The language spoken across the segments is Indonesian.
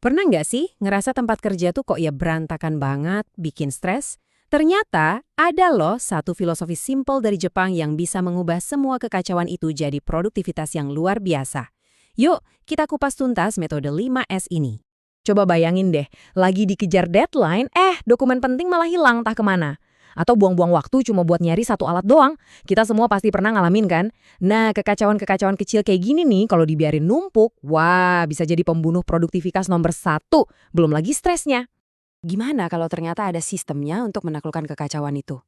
Pernah nggak sih ngerasa tempat kerja tuh kok ya berantakan banget, bikin stres? Ternyata ada loh satu filosofi simple dari Jepang yang bisa mengubah semua kekacauan itu jadi produktivitas yang luar biasa. Yuk, kita kupas tuntas metode 5S ini. Coba bayangin deh, lagi dikejar deadline, dokumen penting malah hilang entah kemana. Atau buang-buang waktu cuma buat nyari satu alat doang. Kita semua pasti pernah ngalamin kan? Nah, kekacauan-kekacauan kecil kayak gini nih, kalau dibiarin numpuk, wah bisa jadi pembunuh produktivitas nomor satu. Belum lagi stresnya. Gimana kalau ternyata ada sistemnya untuk menaklukkan kekacauan itu?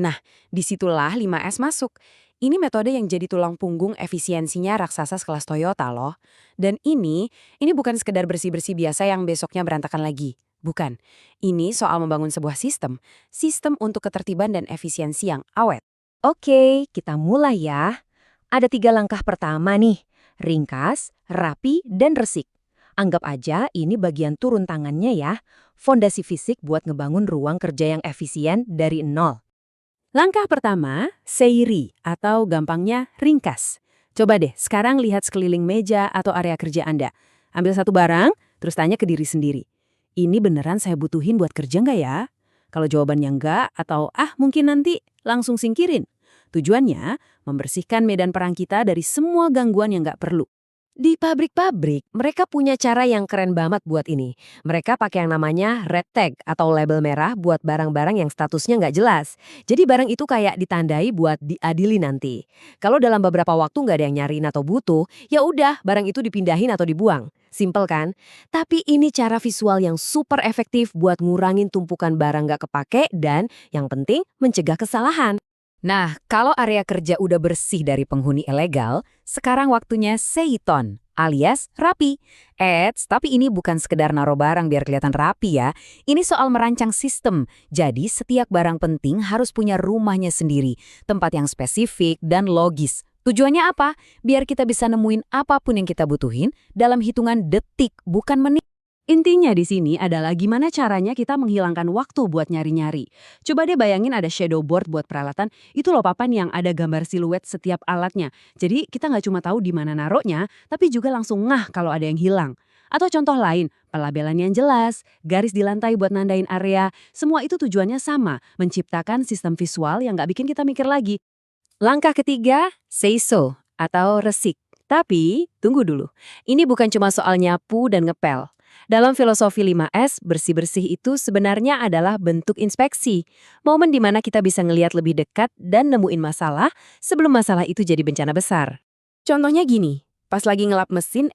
Nah, disitulah 5S masuk. Ini metode yang jadi tulang punggung efisiensinya raksasa sekelas Toyota loh. Dan ini bukan sekedar bersih-bersih biasa yang besoknya berantakan lagi. Bukan. Ini soal membangun sebuah sistem. Sistem untuk ketertiban dan efisiensi yang awet. Oke, kita mulai ya. Ada 3 langkah pertama nih, ringkas, rapi, dan resik. Anggap aja ini bagian turun tangannya ya, fondasi fisik buat ngebangun ruang kerja yang efisien dari nol. Langkah pertama, seiri atau gampangnya ringkas. Coba deh sekarang lihat sekeliling meja atau area kerja Anda. Ambil satu barang, terus tanya ke diri sendiri. Ini beneran saya butuhin buat kerja nggak ya? Kalau jawabannya enggak atau mungkin nanti, langsung singkirin. Tujuannya, membersihkan medan perang kita dari semua gangguan yang nggak perlu. Di pabrik-pabrik, mereka punya cara yang keren banget buat ini. Mereka pakai yang namanya red tag atau label merah buat barang-barang yang statusnya nggak jelas. Jadi barang itu kayak ditandai buat diadili nanti. Kalau dalam beberapa waktu nggak ada yang nyariin atau butuh, ya udah barang itu dipindahin atau dibuang. Simpel kan? Tapi ini cara visual yang super efektif buat ngurangin tumpukan barang nggak kepake dan yang penting mencegah kesalahan. Nah, kalau area kerja udah bersih dari penghuni ilegal, sekarang waktunya seiton, alias rapi. Tapi ini bukan sekedar naruh barang biar kelihatan rapi ya. Ini soal merancang sistem. Jadi, setiap barang penting harus punya rumahnya sendiri, tempat yang spesifik dan logis. Tujuannya apa? Biar kita bisa nemuin apapun yang kita butuhin dalam hitungan detik, bukan menit. Intinya di sini adalah gimana caranya kita menghilangkan waktu buat nyari-nyari. Coba deh bayangin ada shadow board buat peralatan, itu loh papan yang ada gambar siluet setiap alatnya. Jadi kita nggak cuma tahu di mana naruhnya, tapi juga langsung ngah kalau ada yang hilang. Atau contoh lain, pelabelan yang jelas, garis di lantai buat nandain area, semua itu tujuannya sama, menciptakan sistem visual yang nggak bikin kita mikir lagi. Langkah ketiga, say so atau resik. Tapi, tunggu dulu. Ini bukan cuma soal nyapu dan ngepel. Dalam filosofi 5S, bersih-bersih itu sebenarnya adalah bentuk inspeksi. Momen di mana kita bisa ngelihat lebih dekat dan nemuin masalah sebelum masalah itu jadi bencana besar. Contohnya gini, pas lagi ngelap mesin,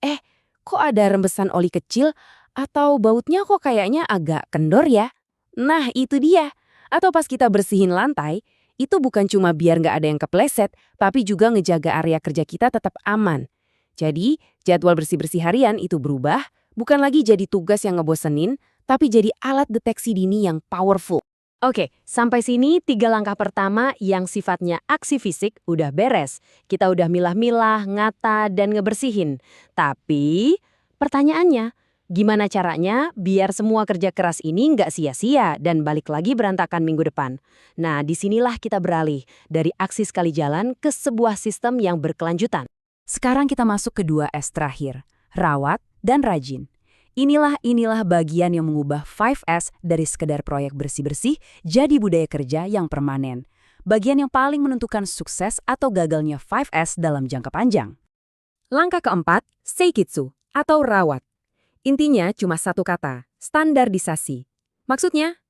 kok ada rembesan oli kecil atau bautnya kok kayaknya agak kendor ya? Nah, itu dia. Atau pas kita bersihin lantai, itu bukan cuma biar nggak ada yang kepleset, tapi juga ngejaga area kerja kita tetap aman. Jadi, jadwal bersih-bersih harian itu berubah, bukan lagi jadi tugas yang ngebosenin, tapi jadi alat deteksi dini yang powerful. Oke, sampai sini 3 langkah pertama yang sifatnya aksi fisik udah beres. Kita udah milah-milah, ngata, dan ngebersihin. Tapi, pertanyaannya, gimana caranya biar semua kerja keras ini nggak sia-sia dan balik lagi berantakan minggu depan? Nah, disinilah kita beralih dari aksi sekali jalan ke sebuah sistem yang berkelanjutan. Sekarang kita masuk ke 2S terakhir, rawat dan rajin. Inilah bagian yang mengubah 5S dari sekedar proyek bersih-bersih jadi budaya kerja yang permanen. Bagian yang paling menentukan sukses atau gagalnya 5S dalam jangka panjang. Langkah keempat, seikitsu atau rawat. Intinya cuma satu kata, standarisasi. Maksudnya,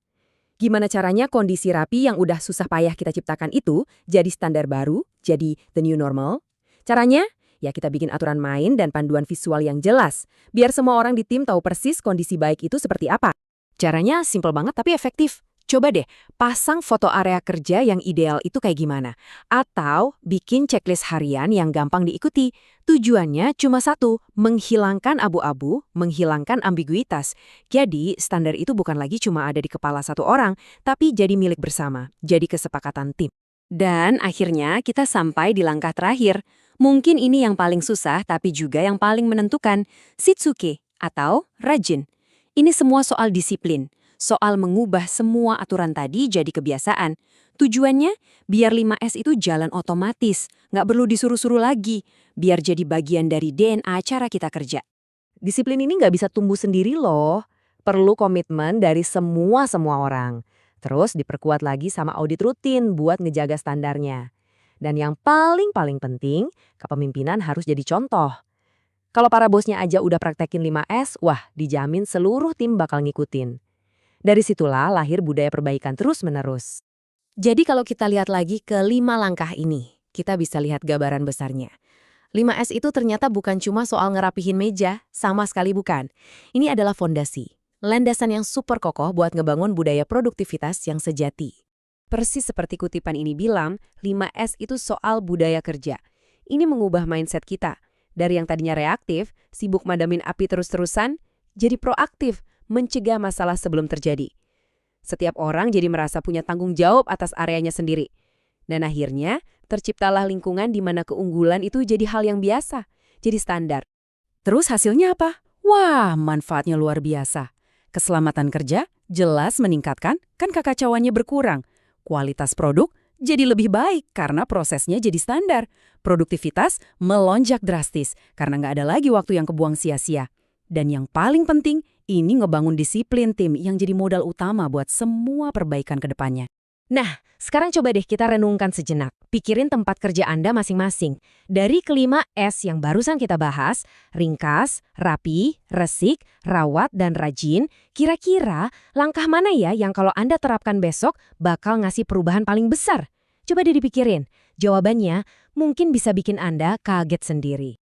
gimana caranya kondisi rapi yang udah susah payah kita ciptakan itu jadi standar baru, jadi the new normal? Caranya? Ya kita bikin aturan main dan panduan visual yang jelas, biar semua orang di tim tahu persis kondisi baik itu seperti apa. Caranya simpel banget tapi efektif. Coba deh, pasang foto area kerja yang ideal itu kayak gimana. Atau bikin checklist harian yang gampang diikuti. Tujuannya cuma satu, menghilangkan abu-abu, menghilangkan ambiguitas. Jadi, standar itu bukan lagi cuma ada di kepala satu orang, tapi jadi milik bersama, jadi kesepakatan tim. Dan akhirnya kita sampai di langkah terakhir. Mungkin ini yang paling susah tapi juga yang paling menentukan, shitsuke atau rajin. Ini semua soal disiplin, soal mengubah semua aturan tadi jadi kebiasaan. Tujuannya biar 5S itu jalan otomatis, nggak perlu disuruh-suruh lagi, biar jadi bagian dari DNA cara kita kerja. Disiplin ini nggak bisa tumbuh sendiri loh. Perlu komitmen dari semua orang. Terus diperkuat lagi sama audit rutin buat ngejaga standarnya. Dan yang paling penting, kepemimpinan harus jadi contoh. Kalau para bosnya aja udah praktekin 5S, wah dijamin seluruh tim bakal ngikutin. Dari situlah lahir budaya perbaikan terus-menerus. Jadi kalau kita lihat lagi ke 5 langkah ini, kita bisa lihat gambaran besarnya. 5S itu ternyata bukan cuma soal ngerapihin meja, sama sekali bukan. Ini adalah fondasi, landasan yang super kokoh buat ngebangun budaya produktivitas yang sejati. Persis seperti kutipan ini bilang, 5S itu soal budaya kerja. Ini mengubah mindset kita. Dari yang tadinya reaktif, sibuk madamin api terus-terusan, jadi proaktif, mencegah masalah sebelum terjadi. Setiap orang jadi merasa punya tanggung jawab atas areanya sendiri. Dan akhirnya, terciptalah lingkungan di mana keunggulan itu jadi hal yang biasa, jadi standar. Terus hasilnya apa? Wah, manfaatnya luar biasa. Keselamatan kerja jelas meningkatkan, kan kekacauannya berkurang. Kualitas produk jadi lebih baik karena prosesnya jadi standar. Produktivitas melonjak drastis karena nggak ada lagi waktu yang kebuang sia-sia. Dan yang paling penting, ini ngebangun disiplin tim yang jadi modal utama buat semua perbaikan ke depannya. Nah, sekarang coba deh kita renungkan sejenak. Pikirin tempat kerja Anda masing-masing. Dari kelima S yang barusan kita bahas, ringkas, rapi, resik, rawat, dan rajin, kira-kira langkah mana ya yang kalau Anda terapkan besok bakal ngasih perubahan paling besar? Coba deh dipikirin. Jawabannya mungkin bisa bikin Anda kaget sendiri.